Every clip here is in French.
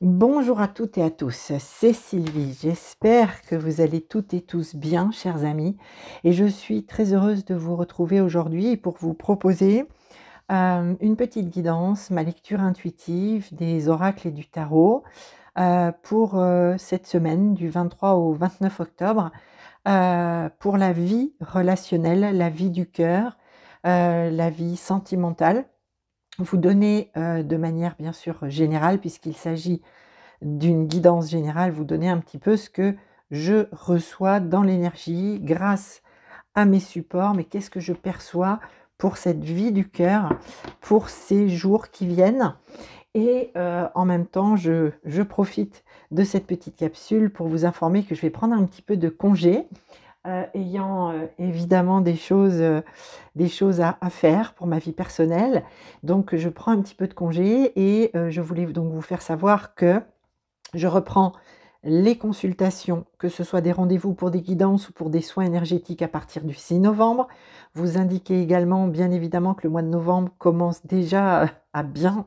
Bonjour à toutes et à tous, c'est Sylvie. J'espère que vous allez toutes et tous bien, chers amis. Et je suis très heureuse de vous retrouver aujourd'hui pour vous proposer une petite guidance, ma lecture intuitive des oracles et du tarot pour cette semaine du 23 au 29 octobre pour la vie relationnelle, la vie du cœur, la vie sentimentale. Vous donner de manière bien sûr générale, puisqu'il s'agit d'une guidance générale, vous donner un petit peu ce que je reçois dans l'énergie grâce à mes supports, mais qu'est-ce que je perçois pour cette vie du cœur, pour ces jours qui viennent. Et en même temps, je profite de cette petite capsule pour vous informer que je vais prendre un petit peu de congé, ayant évidemment des choses à faire pour ma vie personnelle. Donc je prends un petit peu de congé et je voulais donc vous faire savoir que je reprends les consultations, que ce soit des rendez-vous pour des guidances ou pour des soins énergétiques à partir du 6 novembre. Vous indiquez également, bien évidemment, que le mois de novembre commence déjà à bien,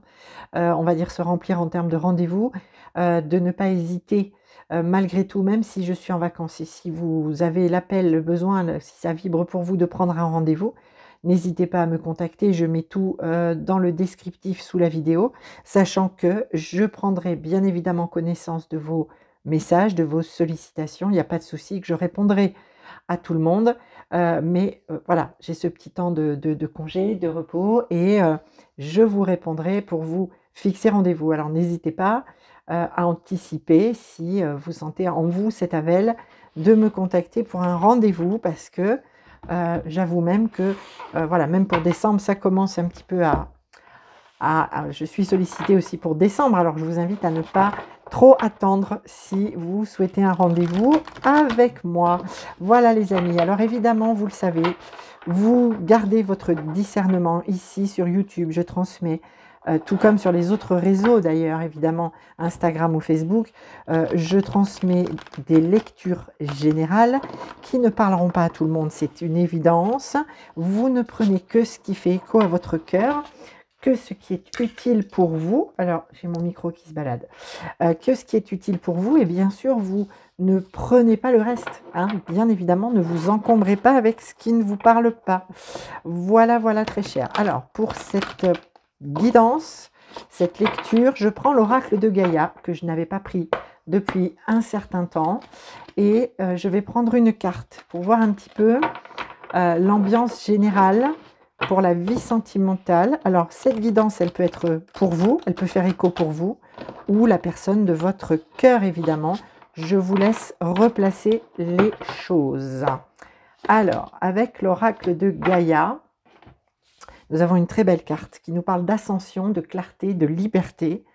on va dire, se remplir en termes de rendez-vous, de ne pas hésiter, malgré tout, même si je suis en vacances et si vous avez l'appel, le besoin, si ça vibre pour vous de prendre un rendez-vous, n'hésitez pas à me contacter, je mets tout dans le descriptif sous la vidéo, sachant que je prendrai bien évidemment connaissance de vos messages, de vos sollicitations, il n'y a pas de souci, que je répondrai à tout le monde, mais voilà, j'ai ce petit temps de congé, de repos, et je vous répondrai pour vous fixer rendez-vous. Alors n'hésitez pas à anticiper si vous sentez en vous cet appel de me contacter pour un rendez-vous, parce que j'avoue même que voilà, même pour décembre, ça commence un petit peu je suis sollicitée aussi pour décembre, alors je vous invite à ne pas trop attendre si vous souhaitez un rendez-vous avec moi. Voilà les amis, alors évidemment, vous le savez, vous gardez votre discernement ici sur YouTube, je transmets, tout comme sur les autres réseaux d'ailleurs, évidemment, Instagram ou Facebook, je transmets des lectures générales qui ne parleront pas à tout le monde, c'est une évidence. Vous ne prenez que ce qui fait écho à votre cœur, que ce qui est utile pour vous. Alors, j'ai mon micro qui se balade. Que ce qui est utile pour vous, et bien sûr, vous ne prenez pas le reste. Hein. Bien évidemment, ne vous encombrez pas avec ce qui ne vous parle pas. Voilà, voilà, très cher. Alors, pour cette guidance, cette lecture, je prends l'oracle de Gaïa, que je n'avais pas pris depuis un certain temps. Et je vais prendre une carte pour voir un petit peu l'ambiance générale pour la vie sentimentale. Alors, cette guidance, elle peut être pour vous, elle peut faire écho pour vous, ou la personne de votre cœur, évidemment. Je vous laisse replacer les choses. Alors, avec l'oracle de Gaïa, nous avons une très belle carte qui nous parle d'ascension, de clarté, de liberté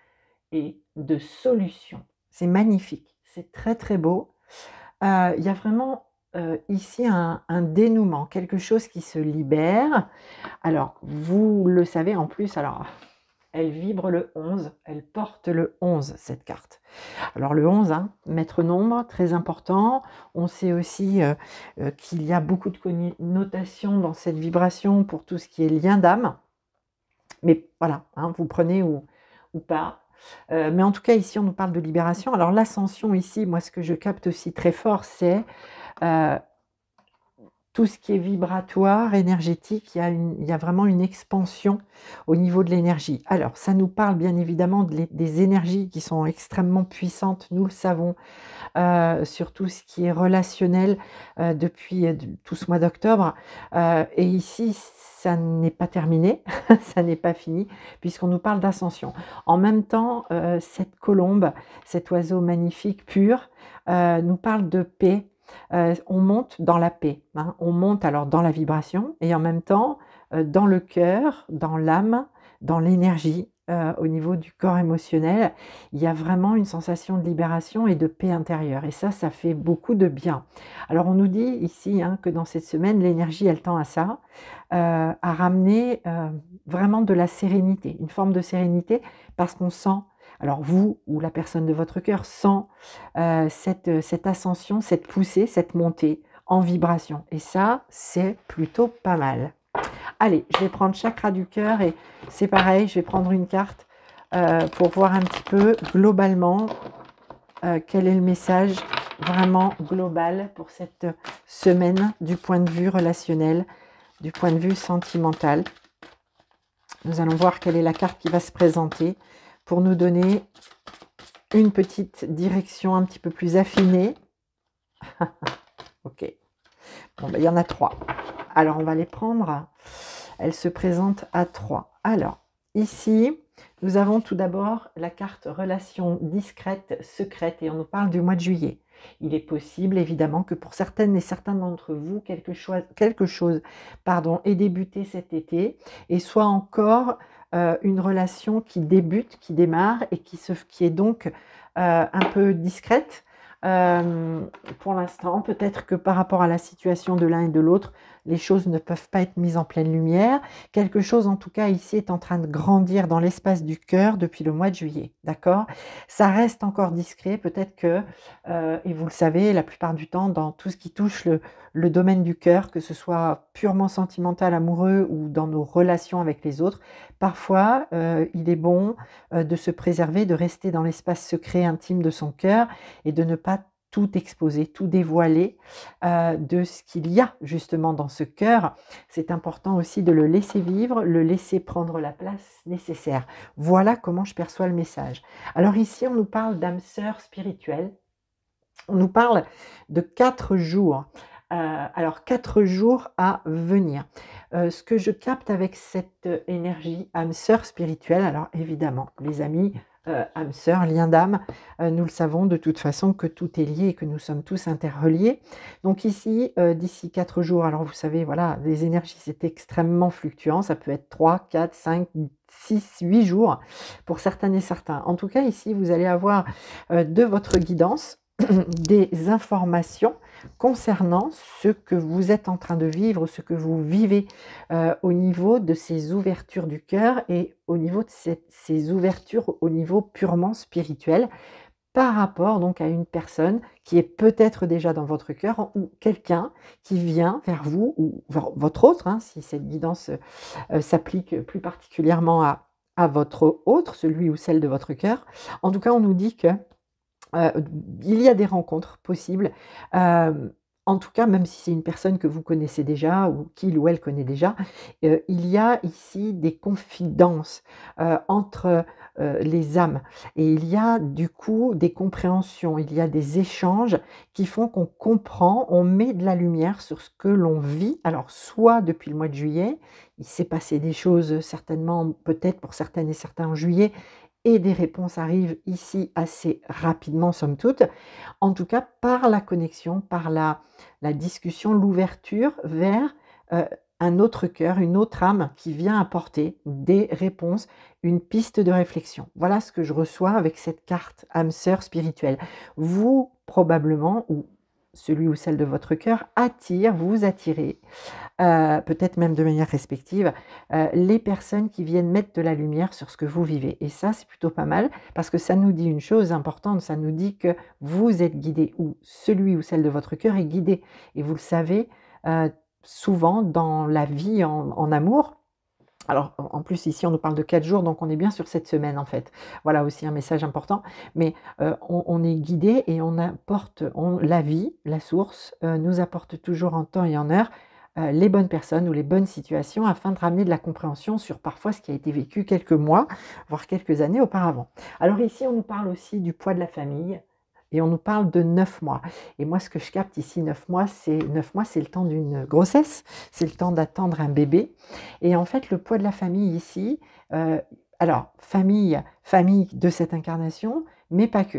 et de solution. C'est magnifique, c'est très très beau. Il y a vraiment ici un dénouement, quelque chose qui se libère. Alors, vous le savez en plus, alors elle vibre le 11, elle porte le 11, cette carte. Alors le 11, hein, maître nombre, très important. On sait aussi qu'il y a beaucoup de connotations dans cette vibration pour tout ce qui est lien d'âme. Mais voilà, hein, vous prenez ou pas. Mais en tout cas, ici, on nous parle de libération. Alors l'ascension ici, moi, ce que je capte aussi très fort, c'est tout ce qui est vibratoire, énergétique, il y a vraiment une expansion au niveau de l'énergie. Alors, ça nous parle bien évidemment des énergies qui sont extrêmement puissantes, nous le savons, sur tout ce qui est relationnel depuis tout ce mois d'octobre. Et ici, ça n'est pas terminé, ça n'est pas fini, puisqu'on nous parle d'ascension. En même temps, cette colombe, cet oiseau magnifique, pur, nous parle de paix. On monte dans la paix, hein. On monte alors dans la vibration et en même temps dans le cœur, dans l'âme, dans l'énergie, au niveau du corps émotionnel. Il y a vraiment une sensation de libération et de paix intérieure et ça fait beaucoup de bien. Alors on nous dit ici hein, que dans cette semaine, l'énergie elle tend à ça, à ramener vraiment de la sérénité, une forme de sérénité parce qu'on sent, alors vous ou la personne de votre cœur sent cette ascension, cette poussée, cette montée en vibration. Et ça, c'est plutôt pas mal. Allez, je vais prendre chakra du cœur et c'est pareil, je vais prendre une carte pour voir un petit peu globalement quel est le message vraiment global pour cette semaine du point de vue relationnel, du point de vue sentimental. Nous allons voir quelle est la carte qui va se présenter pour nous donner une petite direction un petit peu plus affinée. Ok. Bon, ben, il y en a 3. Alors, on va les prendre. Elles se présentent à 3. Alors, ici, nous avons tout d'abord la carte relation discrète, secrète, et on nous parle du mois de juillet. Il est possible, évidemment, que pour certaines et certains d'entre vous, quelque chose ait débuté cet été et soit encore une relation qui débute, qui démarre et qui est donc un peu discrète. Pour l'instant, peut-être que par rapport à la situation de l'un et de l'autre, les choses ne peuvent pas être mises en pleine lumière. Quelque chose, en tout cas, ici est en train de grandir dans l'espace du cœur depuis le mois de juillet, d'accord? Ça reste encore discret, peut-être que, et vous le savez, la plupart du temps, dans tout ce qui touche le domaine du cœur, que ce soit purement sentimental, amoureux ou dans nos relations avec les autres, parfois, il est bon de se préserver, de rester dans l'espace secret, intime de son cœur et de ne pas tout exposer, tout dévoiler de ce qu'il y a justement dans ce cœur. C'est important aussi de le laisser vivre, le laisser prendre la place nécessaire. Voilà comment je perçois le message. Alors ici, on nous parle d'âme sœur spirituelle. On nous parle de 4 jours. Alors 4 jours à venir. Ce que je capte avec cette énergie âme sœur spirituelle, alors évidemment, les amis, âme sœur, lien d'âme, nous le savons de toute façon que tout est lié et que nous sommes tous interreliés. Donc ici, d'ici 4 jours, alors vous savez, voilà, les énergies, c'est extrêmement fluctuant, ça peut être 3, 4, 5, 6, 8 jours pour certaines et certains. En tout cas, ici, vous allez avoir de votre guidance des informations concernant ce que vous êtes en train de vivre, ce que vous vivez au niveau de ces ouvertures du cœur et au niveau de ces ouvertures au niveau purement spirituel par rapport donc à une personne qui est peut-être déjà dans votre cœur ou quelqu'un qui vient vers vous ou vers votre autre, hein, si cette guidance s'applique plus particulièrement à votre autre, celui ou celle de votre cœur. En tout cas, on nous dit que Heu, il y a des rencontres possibles, en tout cas, même si c'est une personne que vous connaissez déjà ou qu'il ou elle connaît déjà, il y a ici des confidences, entre, les âmes et il y a du coup des compréhensions, il y a des échanges qui font qu'on comprend, on met de la lumière sur ce que l'on vit. Alors soit depuis le mois de juillet, il s'est passé des choses certainement, peut-être pour certaines et certains en juillet et des réponses arrivent ici assez rapidement, somme toute. En tout cas, par la connexion, par la discussion, l'ouverture vers un autre cœur, une autre âme qui vient apporter des réponses, une piste de réflexion. Voilà ce que je reçois avec cette carte âme sœur spirituelle. Vous, probablement, ou celui ou celle de votre cœur attire, vous attirez peut-être même de manière respective, les personnes qui viennent mettre de la lumière sur ce que vous vivez. Et ça, c'est plutôt pas mal parce que ça nous dit une chose importante, ça nous dit que vous êtes guidé ou celui ou celle de votre cœur est guidé. Et vous le savez, souvent dans la vie en amour, alors en plus ici on nous parle de 4 jours, donc on est bien sur cette semaine en fait. Voilà aussi un message important, mais on est guidé et la vie, la source, nous apporte toujours en temps et en heure les bonnes personnes ou les bonnes situations afin de ramener de la compréhension sur parfois ce qui a été vécu quelques mois, voire quelques années auparavant. Alors ici, on nous parle aussi du poids de la famille et on nous parle de 9 mois. Et moi, ce que je capte ici, 9 mois, c'est le temps d'une grossesse, c'est le temps d'attendre un bébé. Et en fait, le poids de la famille ici, alors famille de cette incarnation, mais pas que.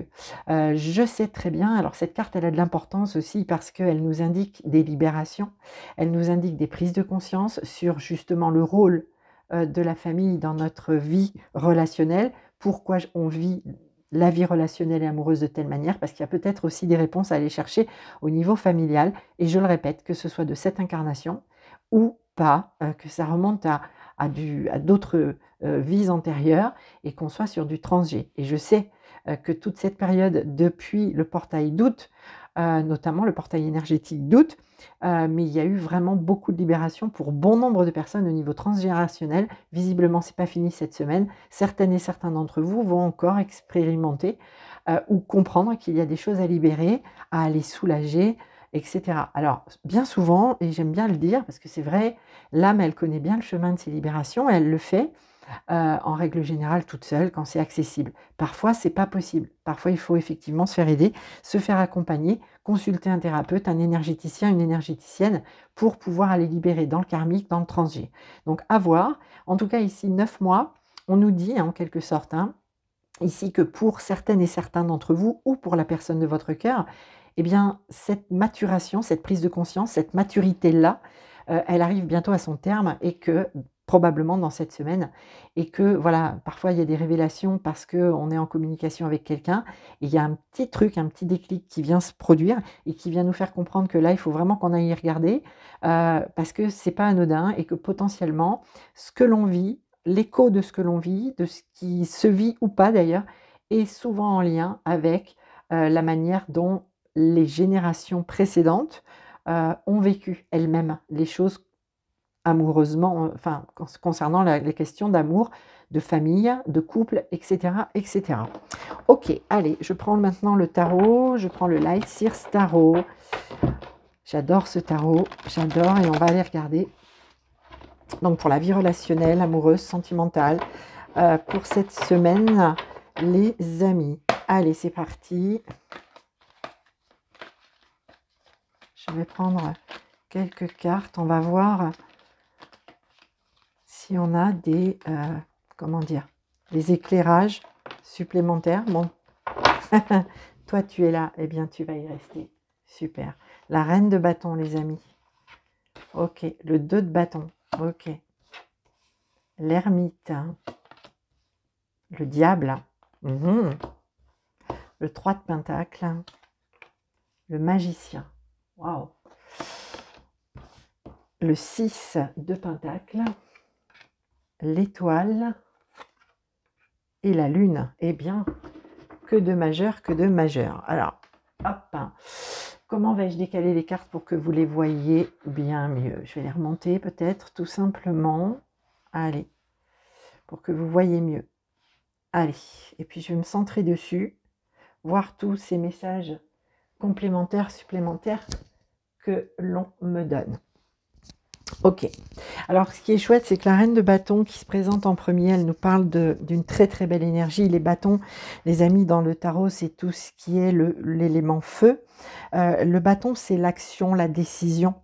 Je sais très bien, alors cette carte, elle a de l'importance aussi parce qu'elle nous indique des libérations, elle nous indique des prises de conscience sur justement le rôle de la famille dans notre vie relationnelle, pourquoi on vit la vie relationnelle et amoureuse de telle manière, parce qu'il y a peut-être aussi des réponses à aller chercher au niveau familial, et je le répète, que ce soit de cette incarnation ou pas, que ça remonte à d'autres vies antérieures et qu'on soit sur du transgé. Et je sais que toute cette période depuis le portail d'août, notamment le portail énergétique d'août. Mais il y a eu vraiment beaucoup de libération pour bon nombre de personnes au niveau transgénérationnel. Visiblement, c'est pas fini cette semaine. Certaines et certains d'entre vous vont encore expérimenter ou comprendre qu'il y a des choses à libérer, à aller soulager, etc. Alors, bien souvent, et j'aime bien le dire parce que c'est vrai, l'âme, elle connaît bien le chemin de ces libérations, et elle le fait en règle générale toute seule quand c'est accessible. Parfois, c'est pas possible. Parfois, il faut effectivement se faire aider, se faire accompagner, consulter un thérapeute, un énergéticien, une énergéticienne pour pouvoir aller libérer dans le karmique, dans le transgé. Donc, à voir. En tout cas, ici, 9 mois, on nous dit, en quelque sorte, ici, que pour certaines et certains d'entre vous, ou pour la personne de votre cœur, eh bien, cette maturation, cette prise de conscience, cette maturité-là, elle arrive bientôt à son terme, et que probablement dans cette semaine, et que voilà, parfois il y a des révélations parce qu'on est en communication avec quelqu'un, et il y a un petit truc, un petit déclic qui vient se produire et qui vient nous faire comprendre que là, il faut vraiment qu'on aille y regarder, parce que c'est pas anodin, et que potentiellement, ce que l'on vit, l'écho de ce que l'on vit, de ce qui se vit ou pas d'ailleurs, est souvent en lien avec la manière dont les générations précédentes ont vécu elles-mêmes les choses amoureusement, enfin concernant les questions d'amour, de famille, de couple, etc., etc. Ok, allez, je prends maintenant le tarot, je prends le Light Seers Tarot. J'adore ce tarot, j'adore, et on va aller regarder. Donc pour la vie relationnelle, amoureuse, sentimentale, pour cette semaine, les amis. Allez, c'est parti. Je vais prendre quelques cartes, on va voir si on a des, comment dire, des éclairages supplémentaires. Bon, toi tu es là, eh bien tu vas y rester. Super. La reine de bâton, les amis. Ok, le 2 de bâton. Ok. L'ermite. Le diable. Le 3 de pentacle. Le magicien. Waouh. Le 6 de pentacle. L'étoile et la lune. Eh bien, que de majeur, que de majeur. Alors, hop, comment vais-je décaler les cartes pour que vous les voyez bien mieux? Je vais les remonter peut-être, tout simplement. Allez, pour que vous voyez mieux. Allez, et puis je vais me centrer dessus, voir tous ces messages complémentaires, supplémentaires que l'on me donne. Ok, alors ce qui est chouette, c'est que la reine de bâton qui se présente en premier, elle nous parle d'une très très belle énergie. Les bâtons, les amis, dans le tarot, c'est tout ce qui est l'élément feu. Le bâton, c'est l'action, la décision.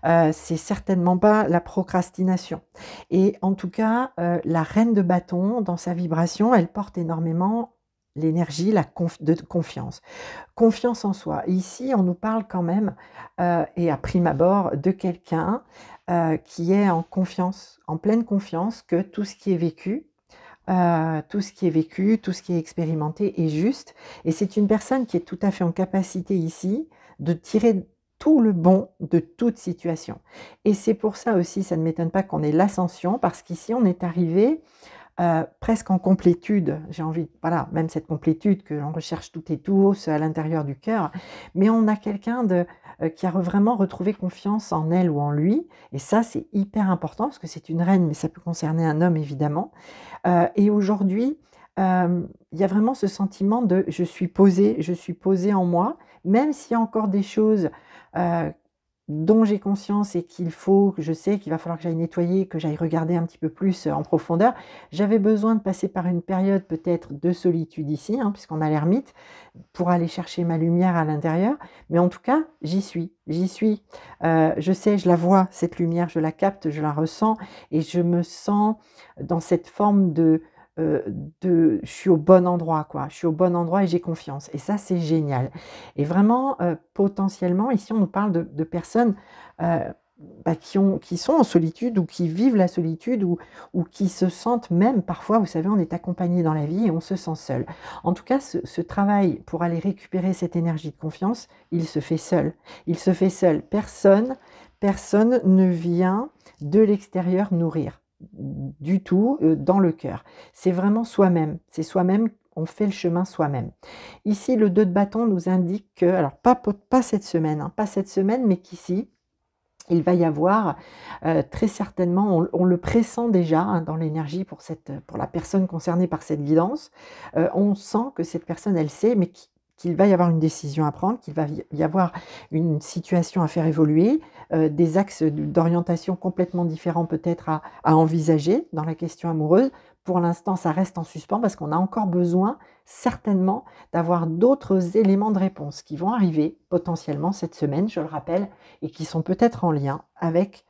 C'est certainement pas la procrastination. Et en tout cas, la reine de bâton, dans sa vibration, elle porte énormément l'énergie de confiance. Confiance en soi. Ici, on nous parle quand même, et à prime abord, de quelqu'un qui est en confiance, en pleine confiance que tout ce qui est vécu, tout ce qui est expérimenté est juste. Et c'est une personne qui est tout à fait en capacité ici de tirer tout le bon de toute situation. Et c'est pour ça aussi, ça ne m'étonne pas qu'on ait l'ascension, parce qu'ici, on est arrivé presque en complétude, j'ai envie, voilà, même cette complétude que l'on recherche tout et tous à l'intérieur du cœur, mais on a quelqu'un qui a vraiment retrouvé confiance en elle ou en lui, et ça c'est hyper important, parce que c'est une reine, mais ça peut concerner un homme évidemment, et aujourd'hui, il y a vraiment ce sentiment de je suis posée en moi, même s'il y a encore des choses dont j'ai conscience et que je sais qu'il va falloir que j'aille nettoyer, que j'aille regarder un petit peu plus en profondeur. J'avais besoin de passer par une période peut-être de solitude ici, puisqu'on a l'ermite, pour aller chercher ma lumière à l'intérieur. Mais en tout cas, j'y suis. Je sais, je la vois, cette lumière, je la capte, je la ressens, et je me sens dans cette forme je suis au bon endroit, quoi. Je suis au bon endroit et j'ai confiance. Et ça, c'est génial. Et vraiment, potentiellement, ici, on nous parle de personnes qui sont en solitude, ou qui vivent la solitude, ou qui se sentent même, parfois, vous savez, on est accompagné dans la vie et on se sent seul. En tout cas, ce travail pour aller récupérer cette énergie de confiance, il se fait seul. Il se fait seul. Personne ne vient de l'extérieur nourrir du tout dans le cœur. C'est vraiment soi-même. C'est soi-même. on fait le chemin soi-même. Ici, le 2 de bâton nous indique que, alors pas cette semaine, hein, pas cette semaine, mais qu'ici, il va y avoir très certainement, on le pressent déjà hein, dans l'énergie pour la personne concernée par cette guidance, on sent que cette personne, elle sait, mais qu'il va y avoir une décision à prendre, qu'il va y avoir une situation à faire évoluer, des axes d'orientation complètement différents peut-être à envisager dans la question amoureuse. Pour l'instant, ça reste en suspens parce qu'on a encore besoin certainement d'avoir d'autres éléments de réponse qui vont arriver potentiellement cette semaine, je le rappelle, et qui sont peut-être en lien avec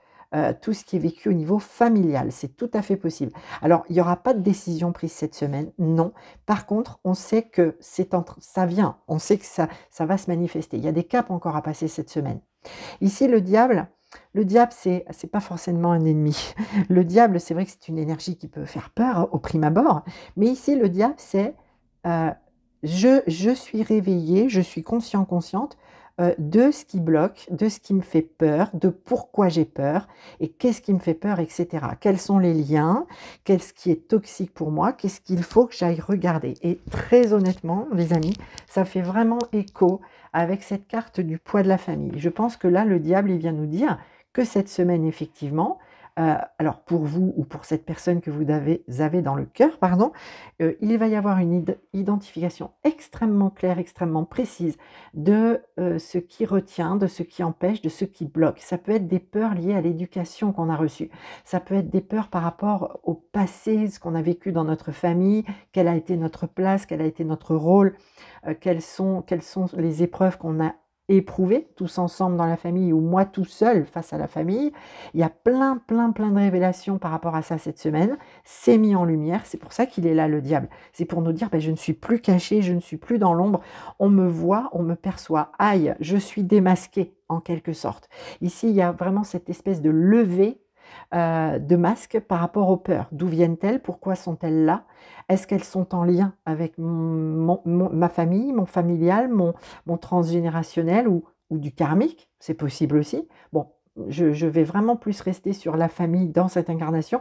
tout ce qui est vécu au niveau familial. C'est tout à fait possible. Alors, il n'y aura pas de décision prise cette semaine, non. Par contre, on sait que ça vient, on sait que ça va se manifester. Il y a des caps encore à passer cette semaine. Ici, le diable, c'est pas forcément un ennemi. Le diable, c'est vrai que c'est une énergie qui peut faire peur au prime abord, mais ici, le diable, c'est je suis réveillée, je suis consciente de ce qui bloque, de ce qui me fait peur, de pourquoi j'ai peur et qu'est-ce qui me fait peur, etc. Quels sont les liens, qu'est-ce qui est toxique pour moi, qu'est-ce qu'il faut que j'aille regarder. Et très honnêtement, les amis, ça fait vraiment écho avec cette carte du poids de la famille. Je pense que là, le diable, il vient nous dire que cette semaine, effectivement, alors pour vous ou pour cette personne que vous avez dans le cœur, pardon, il va y avoir une identification extrêmement claire, extrêmement précise de ce qui retient, de ce qui empêche, de ce qui bloque. Ça peut être des peurs liées à l'éducation qu'on a reçue. Ça peut être des peurs par rapport au passé, ce qu'on a vécu dans notre famille, quelle a été notre place, quel a été notre rôle, quelles sont les épreuves qu'on a éprouvées tous ensemble dans la famille ou moi tout seul face à la famille. Il y a plein de révélations par rapport à ça cette semaine. C'est mis en lumière, c'est pour ça qu'il est là le diable. C'est pour nous dire, ben, je ne suis plus caché, je ne suis plus dans l'ombre, on me voit, on me perçoit. Aïe, je suis démasqué en quelque sorte. Ici, il y a vraiment cette espèce de levée de masque par rapport aux peurs. D'où viennent-elles? Pourquoi sont-elles là? Est-ce qu'elles sont en lien avec ma famille, mon familial, mon transgénérationnel ou du karmique? C'est possible aussi. Bon, je vais vraiment plus rester sur la famille dans cette incarnation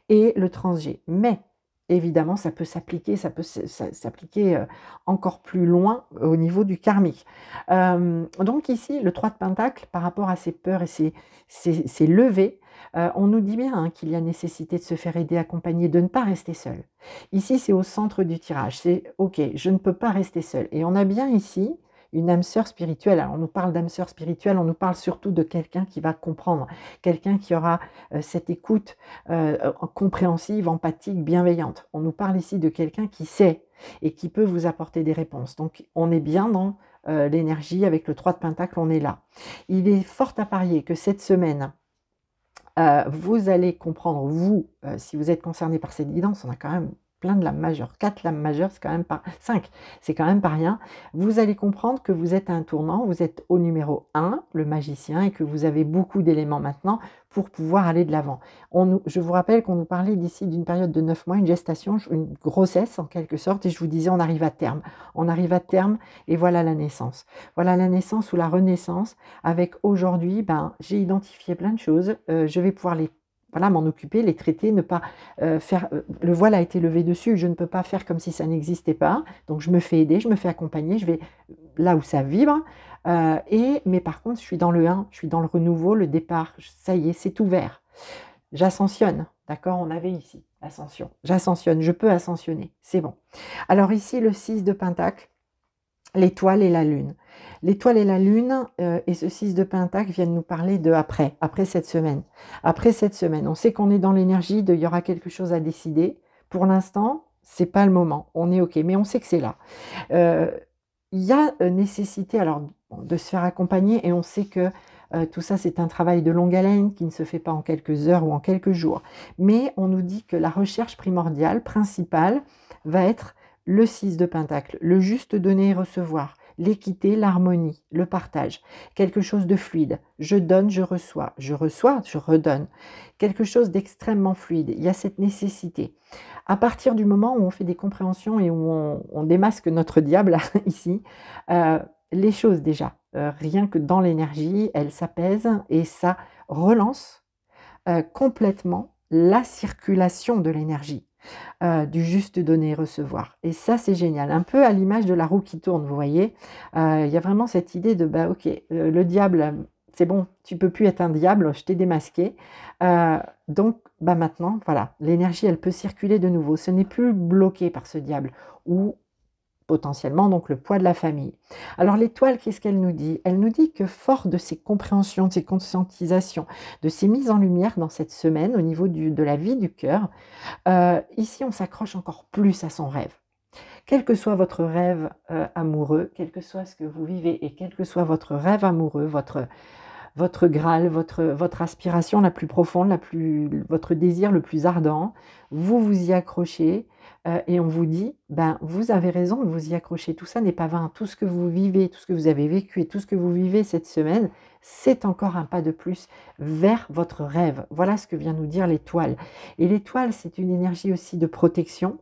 et le transgé. Mais évidemment, ça peut s'appliquer, s'appliquer encore plus loin au niveau du karmique. Donc ici, le 3 de Pentacle, par rapport à ces peurs et ces levées, on nous dit bien hein, qu'il y a nécessité de se faire aider, accompagner, de ne pas rester seul. Ici, c'est au centre du tirage. C'est OK, je ne peux pas rester seul. Et on a bien ici une âme sœur spirituelle. Alors, on nous parle d'âme sœur spirituelle, on nous parle surtout de quelqu'un qui va comprendre, quelqu'un qui aura cette écoute compréhensive, empathique, bienveillante. On nous parle ici de quelqu'un qui sait et qui peut vous apporter des réponses. Donc, on est bien dans l'énergie avec le 3 de Pentacle, on est là. Il est fort à parier que cette semaine, vous allez comprendre, vous, si vous êtes concerné par cette guidance, on a quand même plein de lames majeures, 4 lames majeures, c'est quand même pas 5, c'est quand même pas rien. Vous allez comprendre que vous êtes à un tournant, vous êtes au numéro 1, le magicien, et que vous avez beaucoup d'éléments maintenant pour pouvoir aller de l'avant. Je vous rappelle qu'on nous parlait d'ici d'une période de 9 mois, une gestation, une grossesse en quelque sorte, et je vous disais on arrive à terme. On arrive à terme et voilà la naissance. Voilà la naissance ou la renaissance avec aujourd'hui, ben, j'ai identifié plein de choses, je vais pouvoir m'en occuper, les traiter, ne pas faire... le voile a été levé dessus, je ne peux pas faire comme si ça n'existait pas, donc je me fais aider, je me fais accompagner, je vais là où ça vibre, mais par contre, je suis dans le 1, je suis dans le renouveau, le départ, ça y est, c'est ouvert. J'ascensionne, d'accord? On avait ici, ascension. J'ascensionne, je peux ascensionner, c'est bon. Alors ici, le 6 de Pentacle, l'étoile et la lune. L'étoile et la lune et ce 6 de Pentacle viennent nous parler de après cette semaine. Après cette semaine, on sait qu'on est dans l'énergie il y aura quelque chose à décider. Pour l'instant, c'est pas le moment, on est OK, mais on sait que c'est là. Il y a nécessité alors de se faire accompagner et on sait que tout ça, c'est un travail de longue haleine qui ne se fait pas en quelques heures ou en quelques jours. Mais on nous dit que la recherche primordiale, principale, va être le 6 de Pentacle, le juste donner et recevoir, l'équité, l'harmonie, le partage, quelque chose de fluide. Je donne, je reçois, je redonne. Quelque chose d'extrêmement fluide. Il y a cette nécessité. À partir du moment où on fait des compréhensions et où on démasque notre diable ici, les choses déjà, rien que dans l'énergie, elles s'apaisent et ça relance complètement la circulation de l'énergie. du juste donner et recevoir. Et ça, c'est génial. Un peu à l'image de la roue qui tourne, vous voyez. Il y a vraiment cette idée de, bah, ok, le diable, c'est bon, tu peux plus être un diable, je t'ai démasqué. Donc, bah maintenant, voilà, l'énergie, elle peut circuler de nouveau. Ce n'est plus bloqué par ce diable ou potentiellement donc le poids de la famille. Alors l'étoile, qu'est-ce qu'elle nous dit? Elle nous dit que fort de ces compréhensions, de ces conscientisations, de ces mises en lumière dans cette semaine au niveau de la vie du cœur, ici on s'accroche encore plus à son rêve. Quel que soit votre rêve amoureux, quel que soit ce que vous vivez et quel que soit votre rêve amoureux, votre Graal, votre aspiration la plus profonde, votre désir le plus ardent, vous vous y accrochez et on vous dit, ben, vous avez raison de vous y accrocher, tout ça n'est pas vain, tout ce que vous vivez, tout ce que vous avez vécu et tout ce que vous vivez cette semaine, c'est encore un pas de plus vers votre rêve. Voilà ce que vient nous dire l'étoile. Et l'étoile, c'est une énergie aussi de protection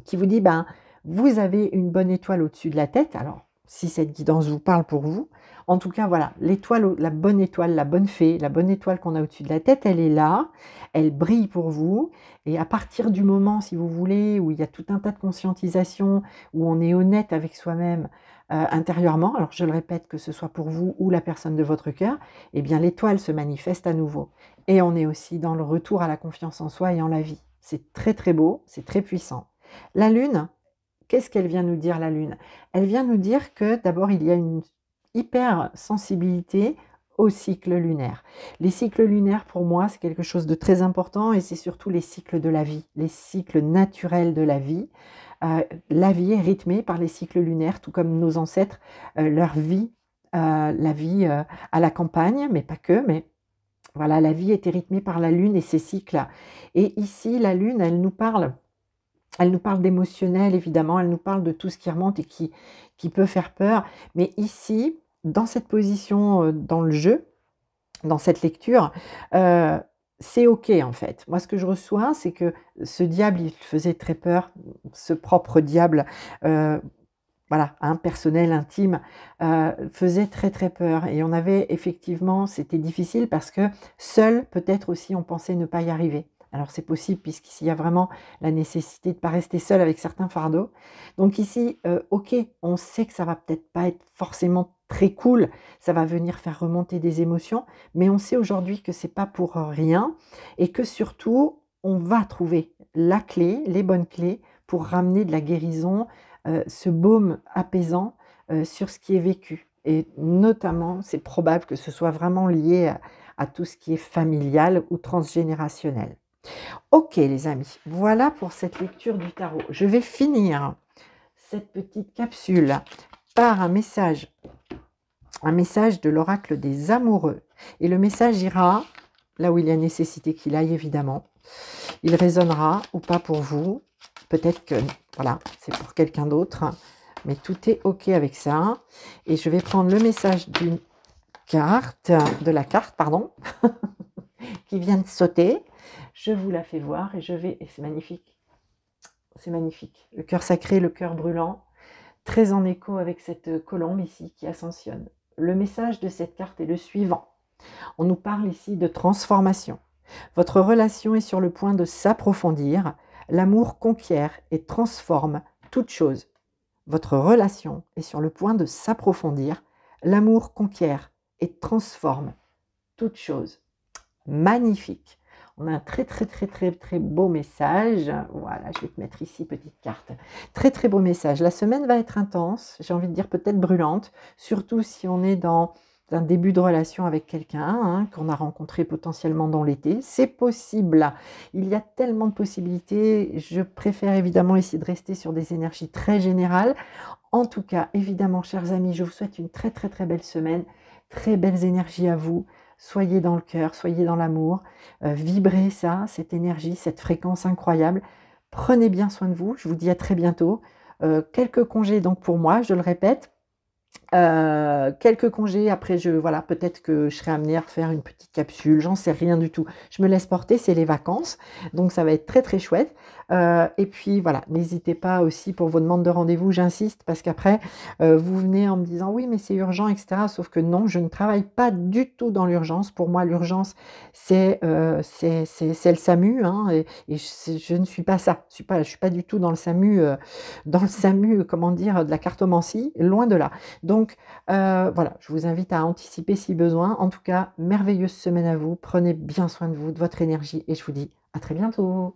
qui vous dit, ben, vous avez une bonne étoile au-dessus de la tête, alors si cette guidance vous parle pour vous, en tout cas, voilà, l'étoile, la bonne étoile, la bonne fée, la bonne étoile qu'on a au-dessus de la tête, elle est là, elle brille pour vous, et à partir du moment, si vous voulez, où il y a tout un tas de conscientisation, où on est honnête avec soi-même intérieurement, alors je le répète, que ce soit pour vous ou la personne de votre cœur, eh bien l'étoile se manifeste à nouveau. Et on est aussi dans le retour à la confiance en soi et en la vie. C'est très très beau, c'est très puissant. La Lune, qu'est-ce qu'elle vient nous dire, la Lune? Elle vient nous dire que d'abord, il y a une hypersensibilité au cycle lunaire. Les cycles lunaires, pour moi, c'est quelque chose de très important et c'est surtout les cycles de la vie, les cycles naturels de la vie. La vie est rythmée par les cycles lunaires, tout comme nos ancêtres, leur vie, la vie à la campagne, mais pas que, mais voilà, la vie était rythmée par la Lune et ses cycles. Et ici, la Lune, elle nous parle d'émotionnel, évidemment, elle nous parle de tout ce qui remonte et qui peut faire peur. Mais ici, dans cette position, dans le jeu, dans cette lecture, c'est OK, en fait. Moi, ce que je reçois, c'est que ce diable, il faisait très peur, ce propre diable, voilà, hein, personnel, intime, faisait très, très peur. Et on avait effectivement, c'était difficile parce que seul, peut-être aussi, on pensait ne pas y arriver. Alors c'est possible puisqu'ici il y a vraiment la nécessité de ne pas rester seul avec certains fardeaux. Donc ici, OK, on sait que ça va peut-être pas être forcément très cool, ça va venir faire remonter des émotions, mais on sait aujourd'hui que c'est pas pour rien et que surtout, on va trouver la clé, les bonnes clés pour ramener de la guérison, ce baume apaisant, sur ce qui est vécu. Et notamment, c'est probable que ce soit vraiment lié à tout ce qui est familial ou transgénérationnel. OK les amis, voilà pour cette lecture du tarot. Je vais finir cette petite capsule par un message de l'oracle des amoureux. Et le message ira là où il y a nécessité qu'il aille, évidemment. Il résonnera ou pas pour vous. Peut-être que, voilà, c'est pour quelqu'un d'autre. Mais tout est OK avec ça. Et je vais prendre le message de la carte, pardon, qui vient de sauter. Je vous la fais voir et et c'est magnifique. C'est magnifique. Le cœur sacré, le cœur brûlant, très en écho avec cette colombe ici qui ascensionne. Le message de cette carte est le suivant. On nous parle ici de transformation. Votre relation est sur le point de s'approfondir. L'amour conquiert et transforme toute chose. Votre relation est sur le point de s'approfondir. L'amour conquiert et transforme toute chose. Magnifique. On a un très très très très très beau message. Voilà, je vais te mettre ici, petite carte. Très très beau message. La semaine va être intense, j'ai envie de dire peut-être brûlante, surtout si on est dans un début de relation avec quelqu'un hein, qu'on a rencontré potentiellement dans l'été. C'est possible. Il y a tellement de possibilités. Je préfère évidemment essayer de rester sur des énergies très générales. En tout cas, évidemment, chers amis, je vous souhaite une très très très belle semaine. Très belles énergies à vous. Soyez dans le cœur, soyez dans l'amour, vibrez ça, cette énergie, cette fréquence incroyable. Prenez bien soin de vous, je vous dis à très bientôt. Quelques congés donc pour moi, je le répète, Quelques congés, après voilà, peut-être que je serai amenée à refaire une petite capsule, j'en sais rien du tout. Je me laisse porter, c'est les vacances, donc ça va être très, très chouette. Et puis voilà, n'hésitez pas aussi pour vos demandes de rendez-vous, j'insiste parce qu'après, vous venez en me disant: «Oui, mais c'est urgent» et cetera. Sauf que non, je ne travaille pas du tout dans l'urgence. Pour moi, l'urgence, c'est le SAMU, hein, et je ne suis pas ça. Je suis pas du tout dans le SAMU, comment dire? De la cartomancie, loin de là. Donc, voilà, je vous invite à anticiper si besoin. En tout cas, merveilleuse semaine à vous. Prenez bien soin de vous, de votre énergie et je vous dis à très bientôt.